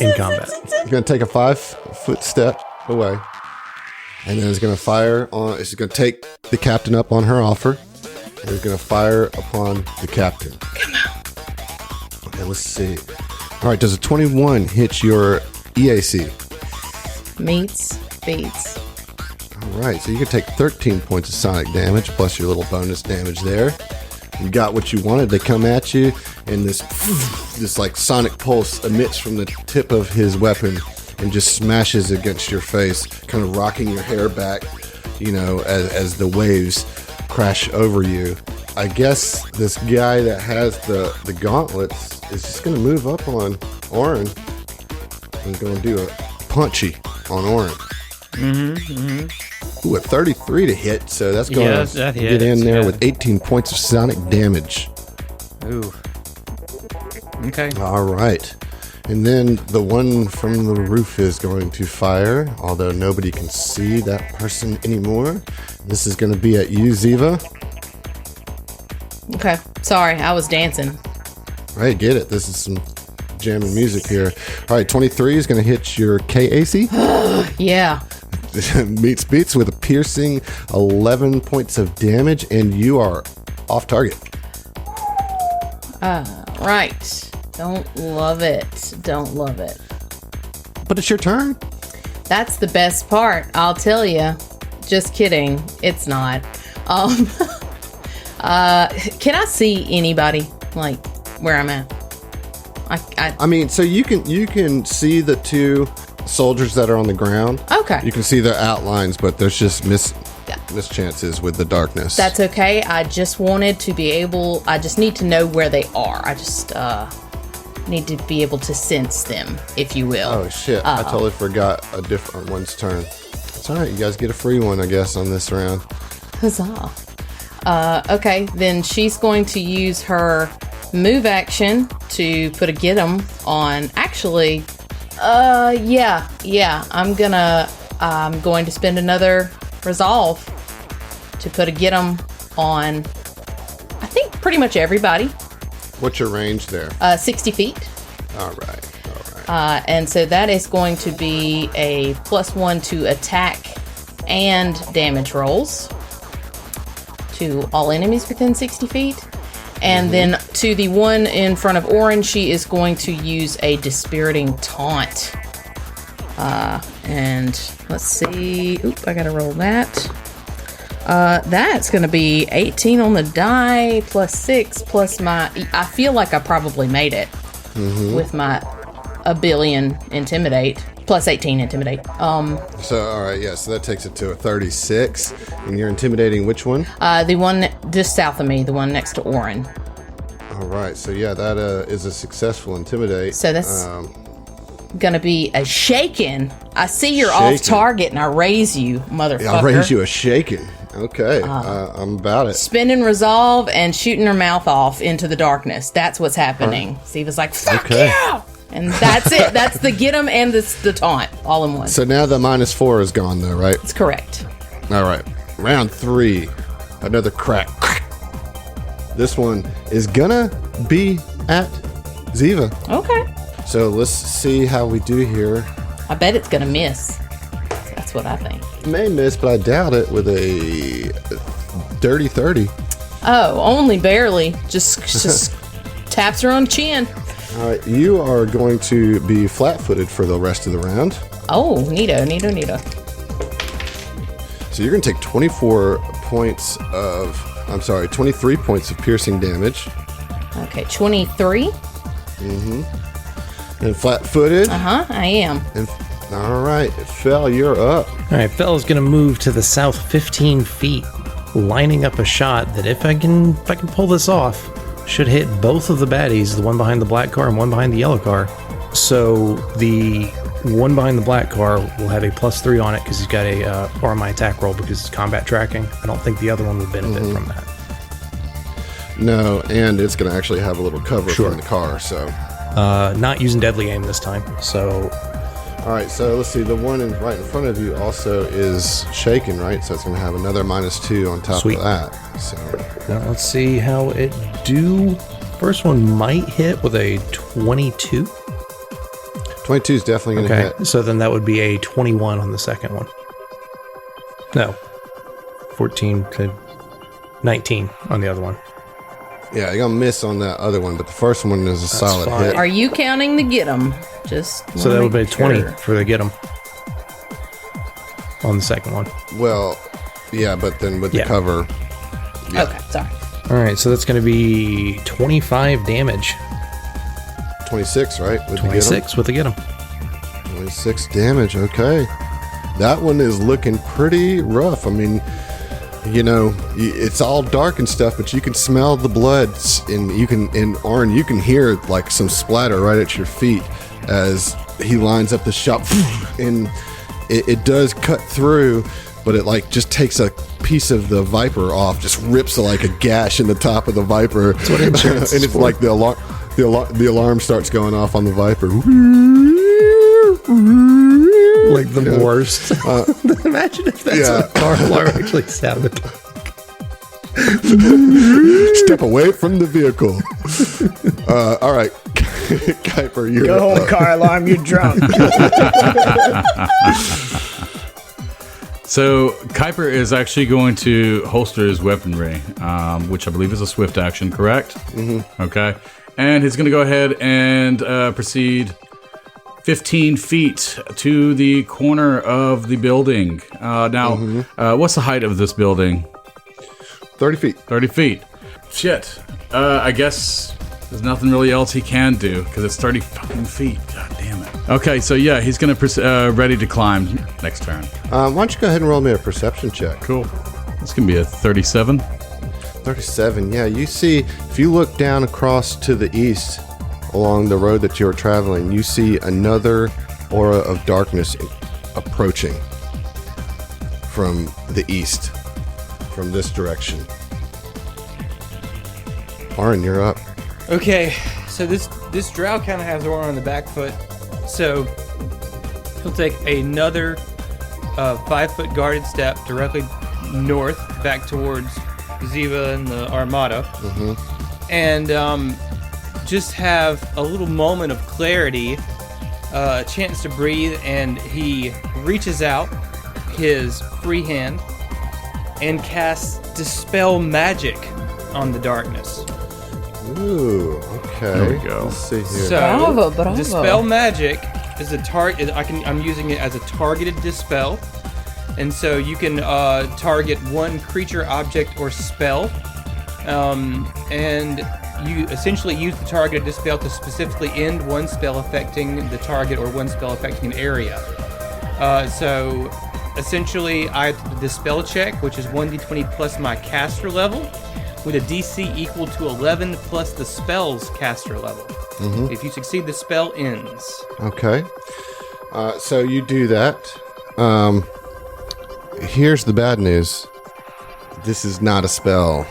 in combat?
He's gonna take a 5-foot step away, and then he's gonna fire on. He's gonna take the captain up on her offer. And he's gonna fire upon the captain. Come on. Okay, let's see. All right, does a 21 hit your EAC?
Meets, beats.
All right, so you can take 13 points of sonic damage plus your little bonus damage there. You got what you wanted. They come at you, and this like sonic pulse emits from the tip of his weapon and just smashes against your face, kind of rocking your hair back, you know, as the waves crash over you. I guess this guy that has the gauntlets is just going to move up on Orin and going to do a punchy on Orin. Ooh, a 33 to hit, so that's going
Yeah,
to
that
get
hits,
in there
yeah.
with 18 points of sonic damage.
Ooh. Okay.
All right. And then the one from the roof is going to fire, although nobody can see that person anymore. This is going to be at you, Ziva.
Okay. Sorry, I was dancing.
All right, get it. This is some jamming music here. All right, 23 is going to hit your KAC.
Yeah.
Meets beats with a piercing 11 points of damage, and you are off target.
Right. Don't love it. Don't love it.
But it's your turn.
That's the best part, I'll tell you. Just kidding. It's not. Can I see anybody, like, where I'm at?
I mean, so you can see the two soldiers that are on the ground.
Okay.
You can see their outlines, but there's just mischances with the darkness.
That's okay. I just wanted to be able... I just need to know where they are. I just need to be able to sense them, if you will.
Oh, shit. I totally forgot a different one's turn. It's all right. You guys get a free one, I guess, on this round.
Huzzah. Okay, then she's going to use her move action to put a get 'em on. Actually, yeah. I'm going to spend another resolve to put a get 'em on, I think, pretty much everybody.
What's your range there?
60 feet.
All right.
And so that is going to be a +1 to attack and damage rolls to all enemies within 60 feet. And then to the one in front of Orin, she is going to use a dispiriting taunt. And let's see. Oop, I gotta roll that. That's gonna be 18 on the die +6 plus my... I feel like I probably made it with my a billion intimidate. Plus 18 intimidate.
So, all right, yeah, so that takes it to a 36. And you're intimidating which one?
The one just south of me, the one next to Orin.
All right, so yeah, that is a successful intimidate.
So that's gonna be a shaken. I see you're off
Shaken.
target, and I raise you, motherfucker.
I'll raise you a shaking. Okay, I'm about it.
Spinning resolve and shooting her mouth off into the darkness. That's what's happening. Siva's like, fuck you! And that's it. That's the get 'em and the taunt all in one.
So now the -4 is gone, though, right?
That's correct.
All right, round 3. Another crack. This one is gonna be at Ziva.
Okay.
So let's see how we do here.
I bet it's gonna miss. That's what I think.
May miss, but I doubt it with a dirty 30.
Oh, only barely. Just taps her on the chin.
All right, you are going to be flat-footed for the rest of the round.
Oh, neato.
So you're going to take 23 points of piercing damage.
Okay, 23.
And flat-footed.
I am.
And all right, Fel, you're up.
All right, Fel's gonna move to the south 15 feet, lining up a shot that if I can pull this off, should hit both of the baddies, the one behind the black car and one behind the yellow car. So the one behind the black car will have a +3 on it because he's got a RMI attack roll because it's combat tracking. I don't think the other one would benefit from that.
No, and it's going to actually have a little cover
Sure.
from the car, so...
Not using deadly aim this time, so...
All right, so let's see. The one right in front of you also is shaken, right? So it's going to have another -2 on top
Sweet.
of that. So
Now let's see how it do. First one might hit with a 22.
22 is definitely going to
Okay,
hit.
so then that would be a 21 on the second one. No, 14 to 19 on the other one.
Yeah, you're going to miss on that other one, but the first one is a solid
fine.
hit.
Are you counting the get 'em? Just
So that would be a
make
20
sure.
for the get 'em on the second one.
Well, yeah, but then with the
Yeah.
cover... Yeah.
Okay, sorry.
All right, so that's going to be 25 damage.
26, right? With
26 with the get 'em.
26 damage, okay. That one is looking pretty rough. I mean, you know, it's all dark and stuff, but you can smell the blood, and you can, in Orin, you can hear like some splatter right at your feet as he lines up the shot, and it does cut through, but it like just takes a piece of the Viper off, just rips like a gash in the top of the Viper. That's what insurance and it's
for.
like the alarm starts going off on the Viper.
Like the worst. Imagine if that's what a car alarm actually sounded like.
Step away from the vehicle. All right, Kuiper, you're
Go home,
up.
car alarm. You're drunk.
So Kuiper is actually going to holster his weaponry, which I believe is a swift action, correct? Mm-hmm. Okay. And he's going to go ahead and proceed 15 feet to the corner of the building. What's the height of this building?
30 feet.
30 feet. Shit. I guess there's nothing really else he can do because it's 30 fucking feet. God damn it. Okay, so yeah, he's going to ready to climb next turn.
Why don't you go ahead and roll me a perception check?
Cool. This can be a 37.
37. Yeah, you see, if you look down across to the east along the road that you're traveling, you see another aura of darkness approaching from the east, from this direction. Orin, you're up.
Okay, so this drow kind of has Orin on the back foot, so he'll take another 5-foot guarded step directly north, back towards Ziva and the Armada, and just have a little moment of clarity, a chance to breathe, and he reaches out his free hand and casts Dispel Magic on the darkness.
Ooh, okay.
There we go.
Let's see here.
So,
Bravo.
Dispel Magic is a target. I'm using it as a targeted dispel, and so you can target one creature, object, or spell, and you essentially use the targeted spell to specifically end one spell affecting the target or one spell affecting an area. So essentially, I have to do the spell check, which is 1d20 plus my caster level, with a DC equal to 11 plus the spell's caster level. If you succeed, the spell ends.
Okay. So you do that. Here's the bad news. This is not a spell.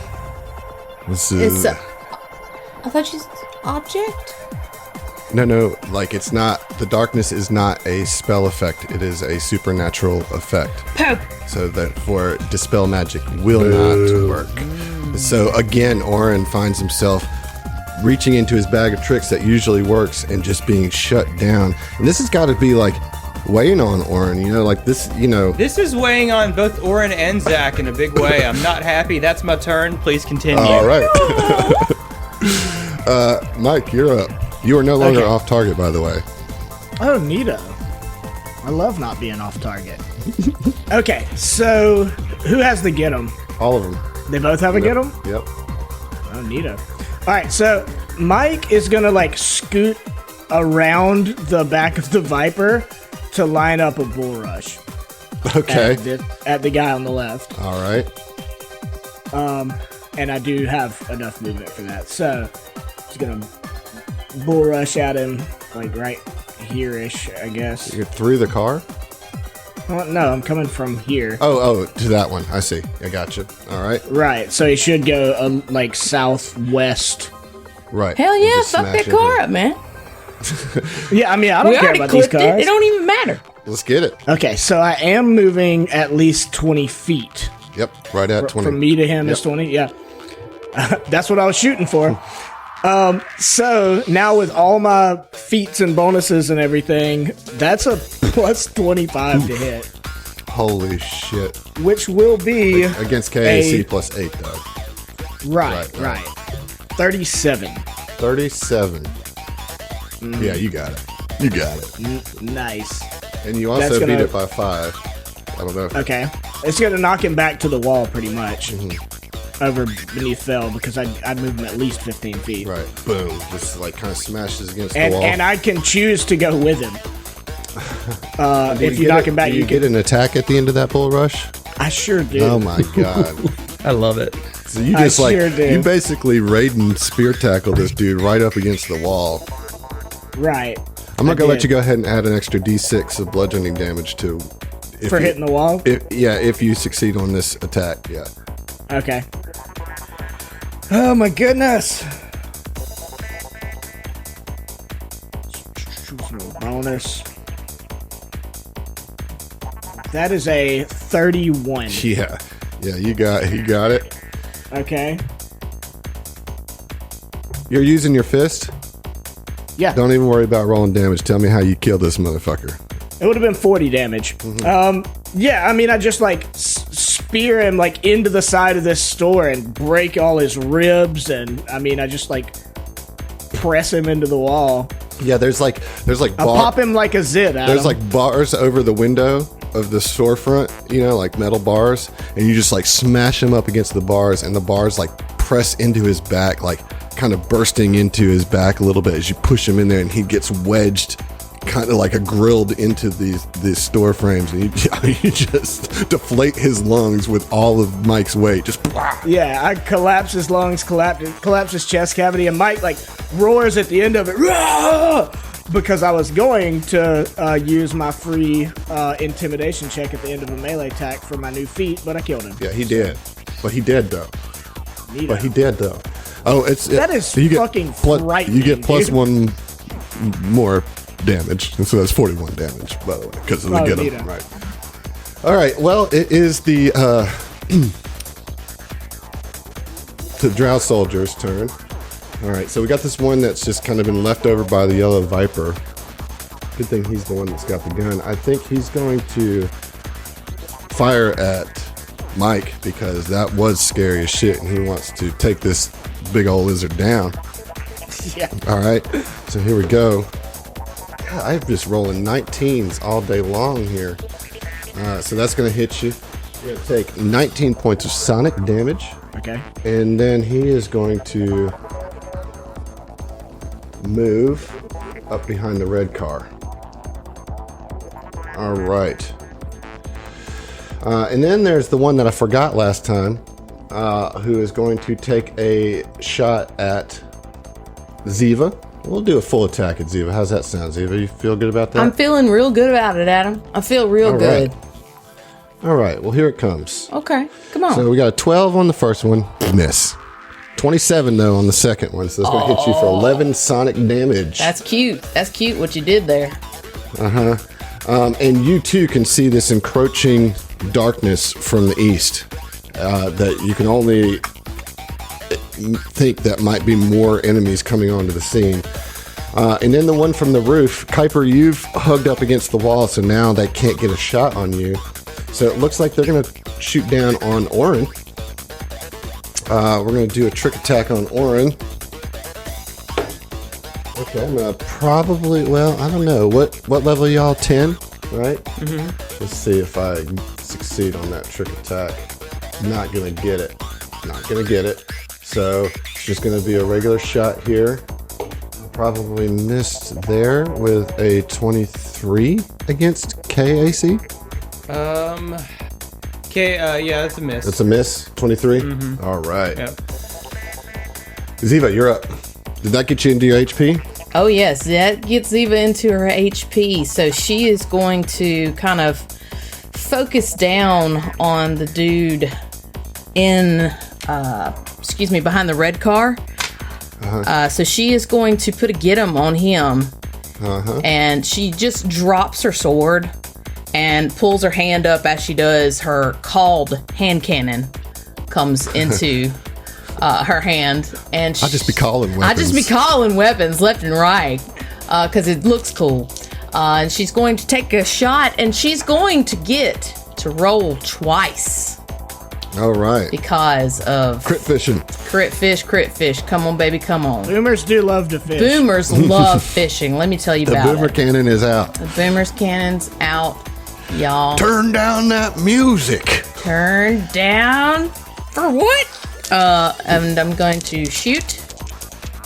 This is...
I thought you said object?
No, like it's not... The darkness is not a spell effect. It is a supernatural effect.
Poop!
So therefore, dispel magic will not work. So again, Orin finds himself reaching into his bag of tricks that usually works and just being shut down. And this has got to be like weighing on Orin, you know, like this, you know.
This is weighing on both Orin and Zach in a big way. I'm not happy. That's my turn. Please continue.
All right. Mike, you're up. You are no longer off target, by the way.
Oh, neato. I love not being off target. Okay, so who has the get 'em?
All of them.
They both have a get 'em?
Yep.
Oh, neato. All right, so Mike is gonna like scoot around the back of the Viper to line up a bull rush
Okay.
at the guy on the left.
All right.
And I do have enough movement for that, so just gonna bull rush at him like right here-ish, I guess.
You're through the car?
Well, no, I'm coming from here.
Oh, to that one. I see. I got you. All right.
Right, so he should go like southwest.
Right.
Hell
And
yeah,
just
fuck
smash
that
into
car
it.
up, man.
Yeah, I mean, I
We
don't care
already
about these
clipped it.
cars.
It don't even matter.
Let's get it.
Okay, so I am moving at least 20 feet.
Yep. Right at 20.
From me to him is
Yep.
20, yeah. That's what I was shooting for. So now with all my feats and bonuses and everything, that's a plus 25 to hit,
Holy shit.
which will be
Against KAC plus 8, though.
right. 37.
37. Yeah, you got it. You got it.
Nice.
And you also
That's gonna-
beat it by 5. I don't know.
Okay. It's going to knock him back to the wall pretty much.
Mm-hmm.
Over beneath Fell because I'd move him at least 15 feet.
Right. Boom. Just like kind of smashes against
And,
the wall.
and I can choose to go with him. If you knock him back,
do
you
get
can.
an attack at the end of that bull rush?
I sure do.
Oh my god.
I love it.
So you
I
just like
sure do.
you basically Raiden spear tackle this dude right up against the wall.
Right.
I'm not gonna let
did.
you go ahead and add an extra D6 of bludgeoning damage to
For hitting the wall?
if you succeed on this attack, yeah.
Okay. Oh my goodness. Bonus. That is a 31.
Yeah. Yeah, you got it.
Okay.
You're using your fist?
Yeah.
Don't even worry about rolling damage. Tell me how you kill this motherfucker.
It would have been 40 damage. Yeah, I mean, I just like spear him like into the side of this store and break all his ribs, and I mean, I just like press him into the wall.
Yeah, there's like
I pop him like a zit.
There's like bars over the window of the storefront, you know, like metal bars, and you just like smash him up against the bars, and the bars like press into his back, like kind of bursting into his back a little bit as you push him in there, and he gets wedged kind of like a grilled into these store frames, and you just deflate his lungs with all of Mike's weight. Just
Yeah, I collapse his lungs, collapse his chest cavity, and Mike like roars at the end of it. "Rah!" Because I was going to use my free intimidation check at the end of a melee attack for my new feat, but I killed him.
yeah, he did, but he did though.
Neato.
But he did though. Oh,
That is fucking frightening,
You get plus
dude.
1 more damage, and so that's 41 damage, by the way, because of the
Oh,
get 'em.
neato.
Right. All right. Well, it is the the Drow Soldier's turn. All right. So we got this one that's just kind of been left over by the Yellow Viper. Good thing he's the one that's got the gun. I think he's going to fire at Mike because that was scary as shit, and he wants to take this big old lizard down.
Yeah.
All right, so here we go. God, I'm just rolling 19s all day long here. So that's going to hit you. You're going to take 19 points of sonic damage,
Okay.
and then he is going to move up behind the red car. All right. And then there's the one that I forgot last time, who is going to take a shot at Ziva. We'll do a full attack at Ziva. How's that sound, Ziva? You feel good about that?
I'm feeling real good about it, Adam. I feel real
All
good.
right. All right. Well, here it comes.
Okay, come on.
So we got a 12 on the first one. Miss. 27, though, on the second one. So it's going to hit you for 11 sonic damage.
That's cute. That's cute what you did there.
And you, too, can see this encroaching darkness from the east that you can only think that might be more enemies coming onto the scene. And then the one from the roof, Kuiper, you've hugged up against the wall, so now they can't get a shot on you. So it looks like they're going to shoot down on Orin. We're going to do a trick attack on Orin. Okay, I'm going to probably, well, I don't know. What level y'all? 10, right? Mm-hmm. Let's see if I succeed on that trick attack. Not going to get it. Not going to get it. So it's just going to be a regular shot here. Probably missed there with a 23 against KAC.
Yeah, that's a miss.
That's a miss. 23. Mm-hmm. All right.
Yep.
Ziva, you're up. Did that get you into your HP?
Oh, yes, that gets Ziva into her HP. So she is going to kind of focus down on the dude in, behind the red car. So she is going to put a get him on him. And she just drops her sword and pulls her hand up. As she does, her called hand cannon comes into her hand. And
I'll just be calling weapons.
I just be calling weapons left and right because it looks cool. And she's going to take a shot, and she's going to get to roll twice.
All right.
Because of
crit fishing.
Crit fish. Come on, baby, come on.
Boomers do love to fish.
Boomers love fishing. Let me tell you about it.
The boomer cannon is out.
The boomer's cannon's out, y'all.
Turn down that music.
Turn down for what? And I'm going to shoot.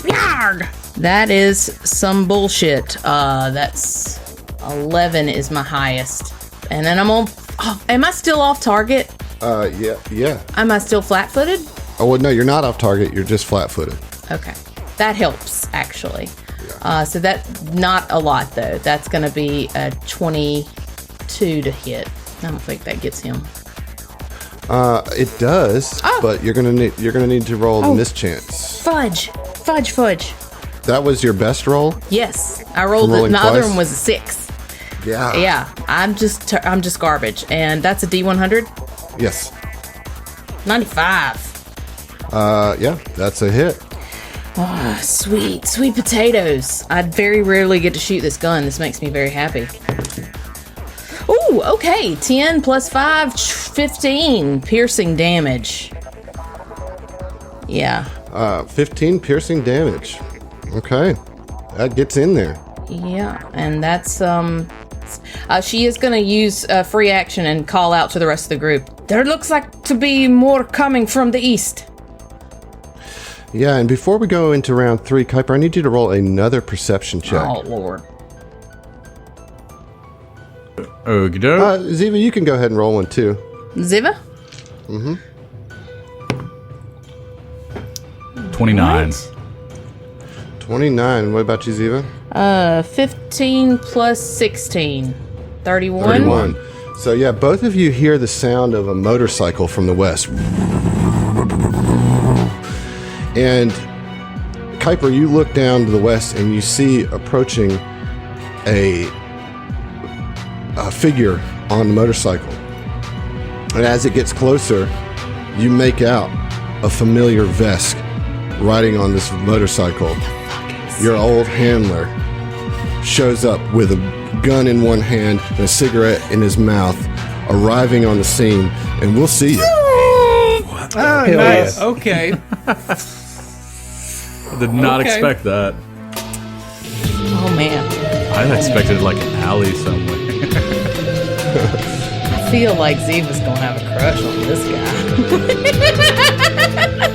Yarg! That is some bullshit. That's 11 is my highest. And then I'm on. Oh, am I still off target?
Yeah.
Am I still flat-footed?
Oh, well, no, you're not off target. You're just flat-footed.
Okay. That helps, actually. Yeah. So that's not a lot, though. That's going to be a 22 to hit. I don't think that gets him.
It does, but you're gonna need to roll the mischance.
Fudge.
That was your best roll?
Yes, I rolled it. The other one was a 6.
Yeah.
Yeah, I'm just garbage, and that's a D100.
Yes.
95.
Yeah, that's a hit.
Oh, sweet potatoes. I very rarely get to shoot this gun. This makes me very happy. Ooh, okay. 10 plus 5, 15 piercing damage. Yeah.
15 piercing damage. Okay. That gets in there.
Yeah, and that's, she is going to use a free action and call out to the rest of the group. There looks like to be more coming from the east.
Yeah, and before we go into round 3, Kuiper, I need you to roll another perception check.
Oh, Lord.
Okey
Ziva, you can go ahead and roll one, too.
Ziva?
29.
What?
29. What about you, Ziva?
15 plus 16. 31?
31. So, yeah, both of you hear the sound of a motorcycle from the west. And, Kuiper, you look down to the west and you see approaching a figure on the motorcycle. And as it gets closer, you make out a familiar Vesk riding on this motorcycle. Your old handler shows up with a gun in one hand and a cigarette in his mouth, arriving on the scene, and we'll see you.
Oh, nice.
Yeah. Okay.
Did not expect that.
Oh, man.
I expected like an alley somewhere.
I feel like Ziva's going to have a crush on this guy.